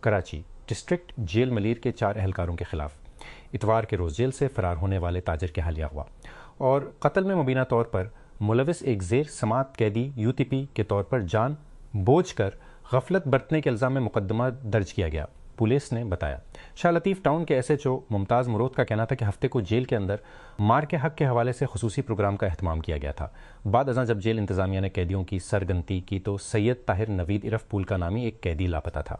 Karachi district jail Malir کے 4 اہلکاروں کے خلاف اتوار کے روز جیل سے فرار ہونے والے تاجر کے حالیہ ہوا اور قتل میں مبینہ طور پر ملوث ایک زیر سماعت قیدی UTP کے طور پر جان بوجھ کر غفلت برتنے کے الزام میں مقدمہ درج کیا گیا، پولیس نے بتایا۔ شاہ لطیف ٹاؤن کے SHO ممتاز مرود کا کہنا تھا کہ ہفتے کو جیل کے اندر مار کے حق کے حوالے سے خصوصی پروگرام کا اہتمام کیا گیا تھا۔ بعد ازاں جب جیل انتظامیہ نے قیدیوں کی سرگنتی کی تو سید طاہر نوید عرف پول کا نامی ایک قیدی لاپتہ تھا۔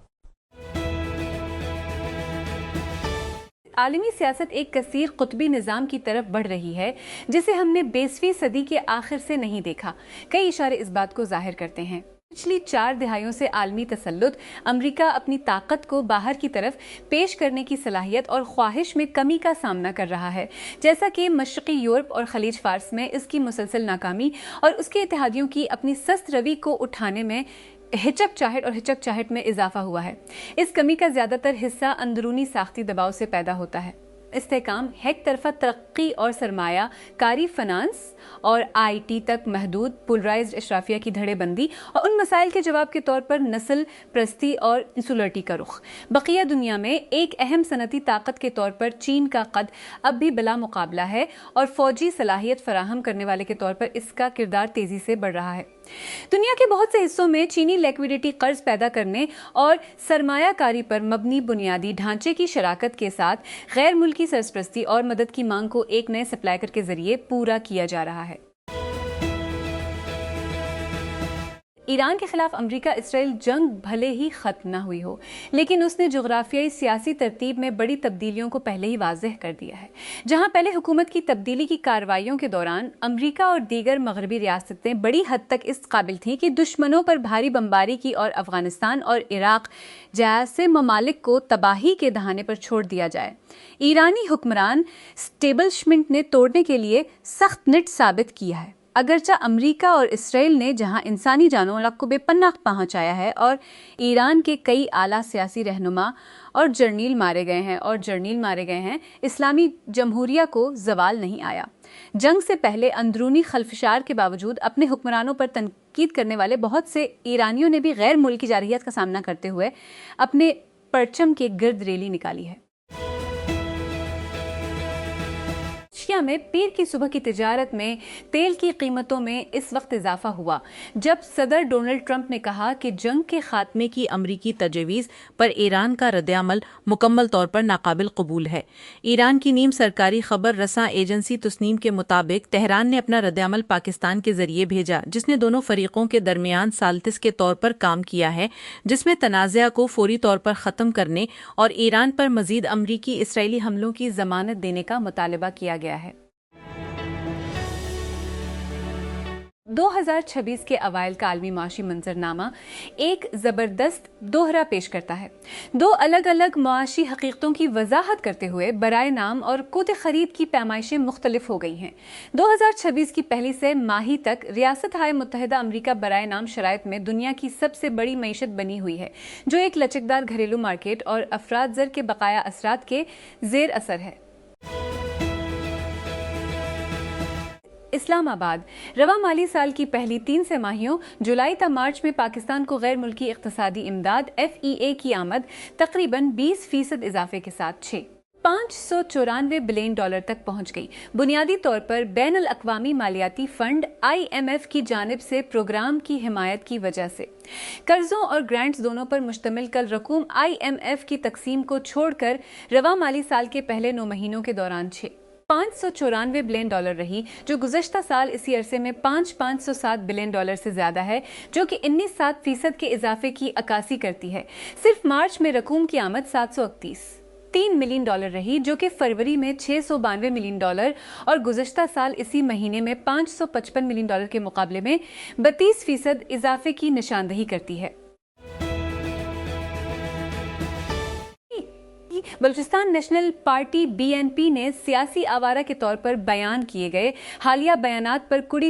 عالمی سیاست ایک کثیر قطبی نظام کی طرف بڑھ رہی ہے جسے ہم نے 20ویں صدی کے آخر سے نہیں دیکھا۔ کئی اشارے اس بات کو ظاہر کرتے ہیں۔ پچھلی 4 دہائیوں سے عالمی تسلط امریکہ اپنی طاقت کو باہر کی طرف پیش کرنے کی صلاحیت اور خواہش میں کمی کا سامنا کر رہا ہے، جیسا کہ مشرقی یورپ اور خلیج فارس میں اس کی مسلسل ناکامی اور اس کے اتحادیوں کی اپنی سست روی کو اٹھانے میں ہچک چاہٹ میں اضافہ ہوا ہے۔ اس کمی کا زیادہ تر حصہ اندرونی ساختی دباؤ سے پیدا ہوتا ہے۔ استحکام، ایک طرفہ ترقی اور سرمایہ کاری، فنانس اور IT تک محدود پولرائزڈ اشرافیہ کی دھڑے بندی اور ان مسائل کے جواب کے طور پر نسل پرستی اور انسولرٹی کا رخ۔ بقیہ دنیا میں ایک اہم صنعتی طاقت کے طور پر چین کا قد اب بھی بلا مقابلہ ہے اور فوجی صلاحیت فراہم کرنے والے کے طور پر اس کا کردار تیزی سے بڑھ رہا ہے۔ دنیا کے بہت سے حصوں میں چینی لیکویڈیٹی قرض پیدا کرنے اور سرمایہ کاری پر مبنی بنیادی ڈھانچے کی شراکت کے ساتھ غیر ملکی سرپرستی اور مدد کی مانگ کو ایک نئے سپلائر کے ذریعے پورا کیا جا رہا ہے۔ ایران کے خلاف امریکہ اسرائیل جنگ بھلے ہی ختم نہ ہوئی ہو، لیکن اس نے جغرافیائی سیاسی ترتیب میں بڑی تبدیلیوں کو پہلے ہی واضح کر دیا ہے۔ جہاں پہلے حکومت کی تبدیلی کی کارروائیوں کے دوران امریکہ اور دیگر مغربی ریاستیں بڑی حد تک اس قابل تھیں کہ دشمنوں پر بھاری بمباری کی اور افغانستان اور عراق جیسے ممالک کو تباہی کے دہانے پر چھوڑ دیا جائے، ایرانی حکمران اسٹیبلشمنٹ نے توڑنے کے لیے سخت نٹ ثابت کیا ہے۔ اگرچہ امریکہ اور اسرائیل نے جہاں انسانی جانوں کو بے پناہ پہنچایا ہے اور ایران کے کئی اعلیٰ سیاسی رہنما اور جرنیل مارے گئے ہیں، اسلامی جمہوریہ کو زوال نہیں آیا۔ جنگ سے پہلے اندرونی خلفشار کے باوجود اپنے حکمرانوں پر تنقید کرنے والے بہت سے ایرانیوں نے بھی غیر ملکی جارحیت کا سامنا کرتے ہوئے اپنے پرچم کے گرد ریلی نکالی ہے۔ ایشیا میں پیر کی صبح کی تجارت میں تیل کی قیمتوں میں اس وقت اضافہ ہوا جب صدر ڈونلڈ ٹرمپ نے کہا کہ جنگ کے خاتمے کی امریکی تجویز پر ایران کا رد عمل مکمل طور پر ناقابل قبول ہے۔ ایران کی نیم سرکاری خبر رساں ایجنسی تسنیم کے مطابق تہران نے اپنا رد عمل پاکستان کے ذریعے بھیجا، جس نے دونوں فریقوں کے درمیان ثالث کے طور پر کام کیا ہے، جس میں تنازعہ کو فوری طور پر ختم کرنے اور ایران پر مزید امریکی اسرائیلی حملوں کی ضمانت دینے کا مطالبہ کیا گیا ہے۔ 2026 کے اوائل کا عالمی معاشی منظرنامہ ایک زبردست دوہرا پیش کرتا ہے، 2 الگ الگ معاشی حقیقتوں کی وضاحت کرتے ہوئے برائے نام اور قوت خرید کی پیمائشیں مختلف ہو گئی ہیں۔ 2026 کی پہلی سے ماہی تک ریاستہائے متحدہ امریکہ برائے نام شرائط میں دنیا کی سب سے بڑی معیشت بنی ہوئی ہے، جو ایک لچکدار گھریلو مارکیٹ اور افراط زر کے بقایا اثرات کے زیر اثر ہے۔ اسلام آباد رواں مالی سال کی پہلی 3 سہ-ماہیوں جولائی تا مارچ میں پاکستان کو غیر ملکی اقتصادی امداد FEA کی آمد تقریباً 20% اضافے کے ساتھ 594 بلین ڈالر تک پہنچ گئی، بنیادی طور پر بین الاقوامی مالیاتی فنڈ IMF کی جانب سے پروگرام کی حمایت کی وجہ سے۔ قرضوں اور گرانٹس دونوں پر مشتمل کل رقوم IMF کی تقسیم کو چھوڑ کر رواں مالی سال کے پہلے 9 مہینوں کے دوران 594 بلین ڈالر رہی، جو گزشتہ سال اسی عرصے میں 507 بلین ڈالر سے زیادہ ہے، جو کہ 19.7% کے اضافے کی عکاسی کرتی ہے۔ صرف مارچ میں رقوم کی آمد 731 ملین ڈالر رہی، جو کہ فروری میں 692 ملین ڈالر اور گزشتہ سال اسی مہینے میں 555 ملین ڈالر کے مقابلے میں 32% اضافے کی نشاندہی کرتی ہے۔ بلوچستان نیشنل پارٹی BNP نے سیاسی آوارہ کے طور پر بیان کیے گئے حالیہ بیانات پر کڑی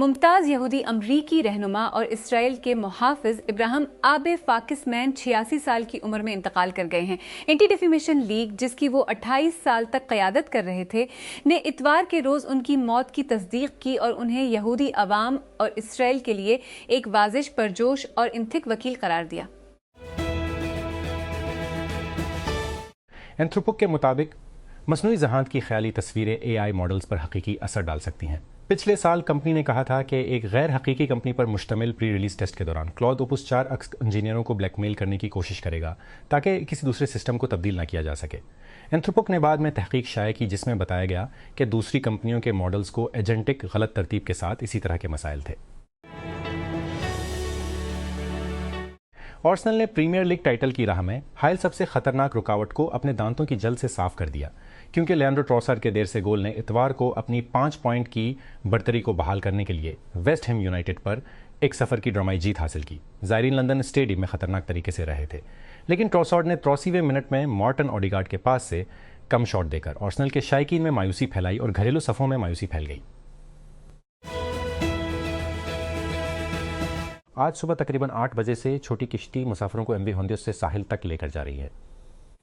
ممتاز یہودی امریکی رہنما اور اسرائیل کے محافظ ابراہیم آب فاکسمین 86 سال کی عمر میں انتقال کر گئے ہیں۔ اینٹی ڈیفیمیشن لیگ، جس کی وہ 28 سال تک قیادت کر رہے تھے، نے اتوار کے روز ان کی موت کی تصدیق کی اور انہیں یہودی عوام اور اسرائیل کے لیے ایک واضح، پرجوش اور انتھک وکیل قرار دیا۔ اینتھروپک کے مطابق مصنوعی ذہانت کی خیالی تصویریں AI ماڈلز پر حقیقی اثر ڈال سکتی ہیں۔ پچھلے سال کمپنی نے کہا تھا کہ ایک غیر حقیقی کمپنی پر مشتمل پری ریلیز ٹیسٹ کے دوران کلاؤڈ اوپس 4 انجینئروں کو بلیک میل کرنے کی کوشش کرے گا تاکہ کسی دوسرے سسٹم کو تبدیل نہ کیا جا سکے۔ اینتھروپک نے بعد میں تحقیق شائع کی جس میں بتایا گیا کہ دوسری کمپنیوں کے ماڈلز کو ایجنٹک غلط ترتیب کے ساتھ اسی طرح کے مسائل تھے۔ آرسنل نے پریمیئر لیگ ٹائٹل کی راہ میں حائل سب سے خطرناک رکاوٹ کو اپنے دانتوں کی جل سے صاف کر دیا، کیونکہ لیانڈرو ٹروسارڈ کے دیر سے گول نے اتوار کو اپنی 5 پوائنٹ کی برتری کو بحال کرنے کے لیے ویسٹ ہیم یونائٹڈ پر ایک سفر کی ڈرامائی جیت حاصل کی۔ زائرین لندن اسٹیڈیم میں خطرناک طریقے سے رہے تھے، لیکن ٹروسارڈ نے 83ویں منٹ میں مارٹن اوڈیگارڈ کے پاس سے کم شاٹ دے کر آرسنل کے شائقین میں مایوسی پھیلائی اور گھریلو صفوں میں مایوسی پھیل گئی۔ آج صبح تقریباً 8 بجے سے چھوٹی کشتی مسافروں کو MV ہوندیوس سے ساحل تک لے کر جا رہی ہے۔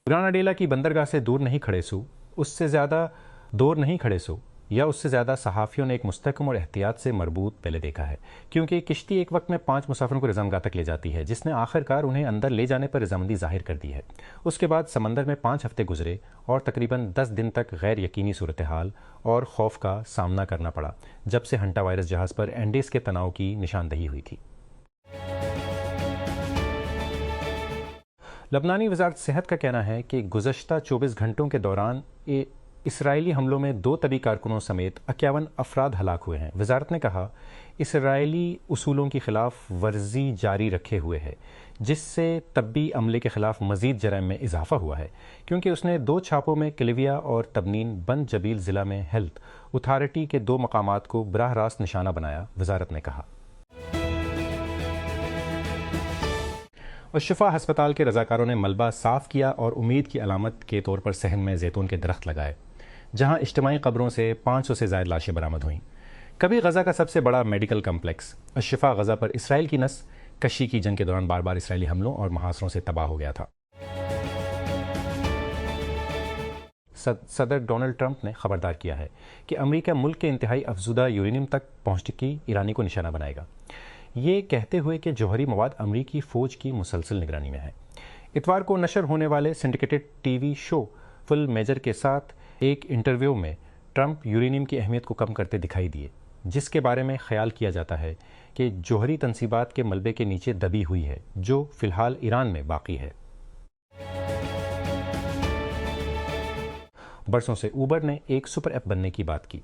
گراناڈیلا کی بندرگاہ سے دور نہیں کھڑے سو، اس سے زیادہ دور نہیں کھڑے سو، یا اس سے زیادہ صحافیوں نے ایک مستحکم اور احتیاط سے مربوط پہلے دیکھا ہے، کیونکہ کشتی ایک وقت میں 5 مسافروں کو رضامندگاہ تک لے جاتی ہے، جس نے آخر کار انہیں اندر لے جانے پر رضامندی ظاہر کر دی ہے۔ اس کے بعد سمندر میں 5 ہفتے گزرے اور تقریباً 10 دن تک غیر یقینی صورتحال اور خوف کا سامنا کرنا پڑا جب سے ہنٹا وائرس جہاز پر اینڈیز کے تناؤ کی نشاندہی ہوئی تھی۔ لبنانی وزارت صحت کا کہنا ہے کہ گزشتہ 24 گھنٹوں کے دوران اسرائیلی حملوں میں 2 طبی کارکنوں سمیت 51 افراد ہلاک ہوئے ہیں۔ وزارت نے کہا اسرائیلی اصولوں کی خلاف ورزی جاری رکھے ہوئے ہے، جس سے طبی عملے کے خلاف مزید جرائم میں اضافہ ہوا ہے، کیونکہ اس نے 2 چھاپوں میں کلیویا اور تبنین بند جبیل ضلع میں ہیلتھ اتھارٹی کے 2 مقامات کو براہ راست نشانہ بنایا، وزارت نے کہا۔ الشفا ہسپتال کے رضاکاروں نے ملبہ صاف کیا اور امید کی علامت کے طور پر صحن میں زیتون کے درخت لگائے، جہاں اجتماعی قبروں سے 500 سے زائد لاشیں برآمد ہوئیں۔ کبھی غزہ کا سب سے بڑا میڈیکل کمپلیکس الشفا غزہ پر اسرائیل کی نس کشی کی جنگ کے دوران بار بار اسرائیلی حملوں اور محاصروں سے تباہ ہو گیا تھا۔ صدر ڈونلڈ ٹرمپ نے خبردار کیا ہے کہ امریکہ ملک کے انتہائی افزودہ یورینیم تک پہنچ کی ایرانی کو نشانہ بنائے گا، یہ کہتے ہوئے کہ جوہری مواد امریکی فوج کی مسلسل نگرانی میں ہے۔ اتوار کو نشر ہونے والے سنڈیکیٹڈ ٹی وی شو فل میجر کے ساتھ ایک انٹرویو میں ٹرمپ یورینیم کی اہمیت کو کم کرتے دکھائی دیے، جس کے بارے میں خیال کیا جاتا ہے کہ جوہری تنصیبات کے ملبے کے نیچے دبی ہوئی ہے، جو فی الحال ایران میں باقی ہے۔ برسوں سے اوبر نے ایک سپر ایپ بننے کی بات کی،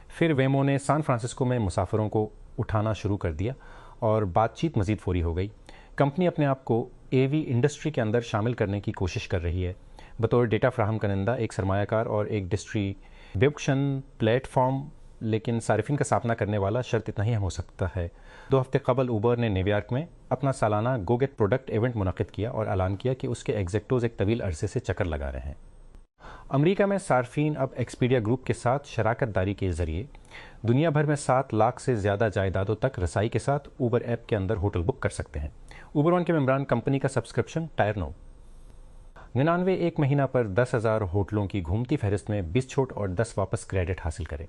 پھر ویمو نے سان فرانسسکو میں مسافروں کو اٹھانا شروع کر دیا اور بات چیت مزید فوری ہو گئی۔ کمپنی اپنے آپ کو AV انڈسٹری کے اندر شامل کرنے کی کوشش کر رہی ہے، بطور ڈیٹا فراہم کنندہ، ایک سرمایہ کار اور ایک ڈسٹریبیوشن پلیٹ فارم، لیکن صارفین کا سامنا کرنے والا شرط اتنا ہی اہم ہو سکتا ہے۔ 2 ہفتے قبل اوبر نے نیو یارک میں اپنا سالانہ گو گیٹ پروڈکٹ ایونٹ منعقد کیا اور اعلان کیا کہ اس کے ایگزیکٹوز ایک طویل عرصے سے چکر لگا رہے ہیں۔ امریکہ میں صارفین اب ایکسپیڈیا گروپ کے ساتھ شراکت داری کے ذریعے دنیا بھر میں 7 لاکھ سے زیادہ جائیدادوں تک رسائی کے ساتھ اوبر ایپ کے اندر ہوٹل بک کر سکتے ہیں۔ اوبر ون کے ممبران کمپنی کا سبسکرپشن ٹائر 99 ایک مہینہ پر 10,000 ہوٹلوں کی گھومتی فہرست میں 20 چھوٹ اور 10 واپس کریڈٹ حاصل کریں۔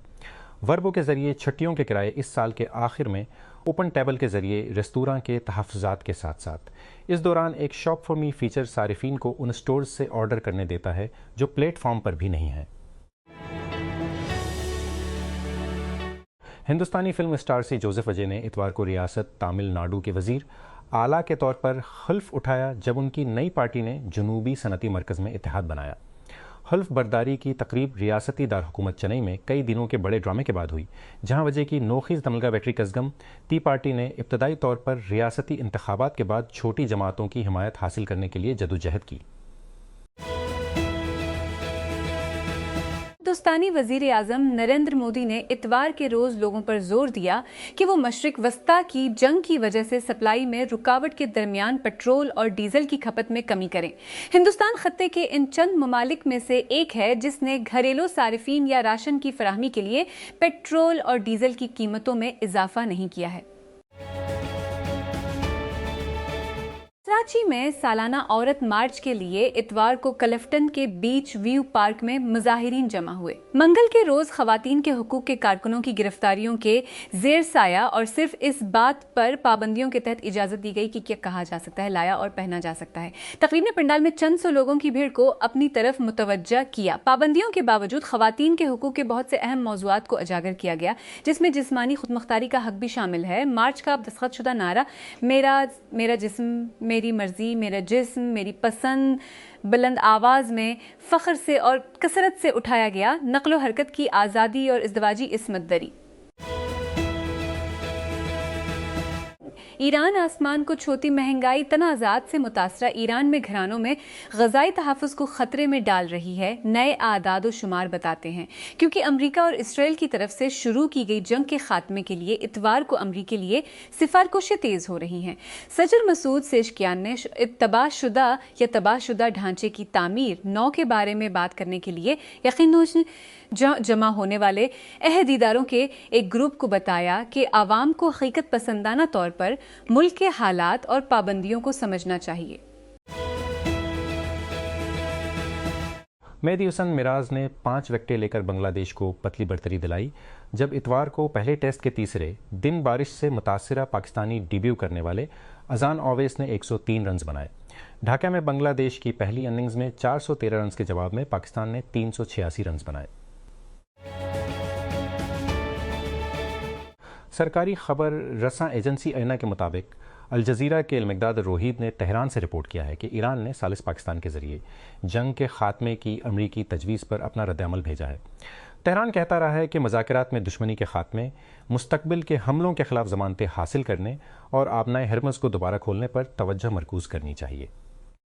وربو کے ذریعے چھٹیوں کے کرائے اس سال کے آخر میں اوپن ٹیبل کے ذریعے ریستوراں کے تحفظات کے ساتھ ساتھ اس دوران ایک شاپ فار می فیچر صارفین کو ان سٹورز سے آرڈر کرنے دیتا ہے جو پلیٹ فارم پر بھی نہیں ہیں۔ ہندوستانی فلم اسٹار سی جوزف اجے نے اتوار کو ریاست تامل ناڈو کے وزیر اعلیٰ کے طور پر حلف اٹھایا جب ان کی نئی پارٹی نے جنوبی صنعتی مرکز میں اتحاد بنایا۔ حلف برداری کی تقریب ریاستی دارالحکومت چنئی میں کئی دنوں کے بڑے ڈرامے کے بعد ہوئی، جہاں وجہ کی نوخیز تملگا ویٹری کزگم تی پارٹی نے ابتدائی طور پر ریاستی انتخابات کے بعد چھوٹی جماعتوں کی حمایت حاصل کرنے کے لیے جدوجہد کی۔ ہندوستانی وزیر اعظم نریندر مودی نے اتوار کے روز لوگوں پر زور دیا کہ وہ مشرق وسطیٰ کی جنگ کی وجہ سے سپلائی میں رکاوٹ کے درمیان پیٹرول اور ڈیزل کی کھپت میں کمی کریں۔ ہندوستان خطے کے ان چند ممالک میں سے ایک ہے جس نے گھریلو صارفین یا راشن کی فراہمی کے لیے پیٹرول اور ڈیزل کی قیمتوں میں اضافہ نہیں کیا ہے۔ کراچی میں سالانہ عورت مارچ کے لیے اتوار کو کلفٹن کے بیچ ویو پارک میں مظاہرین جمع ہوئے۔ منگل کے روز خواتین کے حقوق کے کارکنوں کی گرفتاریوں کے زیر سایہ اور صرف اس بات پر پابندیوں کے تحت اجازت دی گئی کہ کیا کہا جا سکتا ہے، لایا اور پہنا جا سکتا ہے۔ تقریب نے پنڈال میں چند سو لوگوں کی بھیڑ کو اپنی طرف متوجہ کیا۔ پابندیوں کے باوجود خواتین کے حقوق کے بہت سے اہم موضوعات کو اجاگر کیا گیا، جس میں جسمانی خود مختاری کا حق بھی شامل ہے۔ مارچ کا دستخط شدہ نعرہ میرا جسم میری مرضی، میرا جسم میری پسند بلند آواز میں فخر سے اور کثرت سے اٹھایا گیا۔ نقل و حرکت کی آزادی اور ازدواجی عصمت دری۔ ایران آسمان کو چھوتی مہنگائی تنازعات سے متاثرہ ایران میں گھرانوں میں غذائی تحفظ کو خطرے میں ڈال رہی ہے، نئے اعداد و شمار بتاتے ہیں۔ کیونکہ امریکہ اور اسرائیل کی طرف سے شروع کی گئی جنگ کے خاتمے کے لیے اتوار کو امریکہ لیے سفار کوشیں تیز ہو رہی ہیں۔ سجر مسعود سیشکیان نے تباہ شدہ ڈھانچے کی تعمیر 9 کے بارے میں بات کرنے کے لیے یقیناً جمع ہونے والے عہدیداروں کے ایک گروپ کو بتایا کہ عوام کو حقیقت پسندانہ طور پر ملک کے حالات اور پابندیوں کو سمجھنا چاہیے۔ مہدی حسن میراز نے 5 وکٹیں لے کر بنگلہ دیش کو پتلی برتری دلائی، جب اتوار کو پہلے ٹیسٹ کے تیسرے دن بارش سے متاثرہ پاکستانی ڈیبیو کرنے والے اذان اویس نے 103 رنز بنائے۔ ڈھاکہ میں بنگلہ دیش کی پہلی اننگز میں 413 رنز کے جواب میں پاکستان نے 386 رنز بنائے۔ سرکاری خبر رساں ایجنسی اینا کے مطابق الجزیرہ کے المقداد الروحید نے تہران سے رپورٹ کیا ہے کہ ایران نے ثالث پاکستان کے ذریعے جنگ کے خاتمے کی امریکی تجویز پر اپنا رد عمل بھیجا ہے۔ تہران کہتا رہا ہے کہ مذاکرات میں دشمنی کے خاتمے، مستقبل کے حملوں کے خلاف ضمانتیں حاصل کرنے اور آبنائے ہرمز کو دوبارہ کھولنے پر توجہ مرکوز کرنی چاہیے۔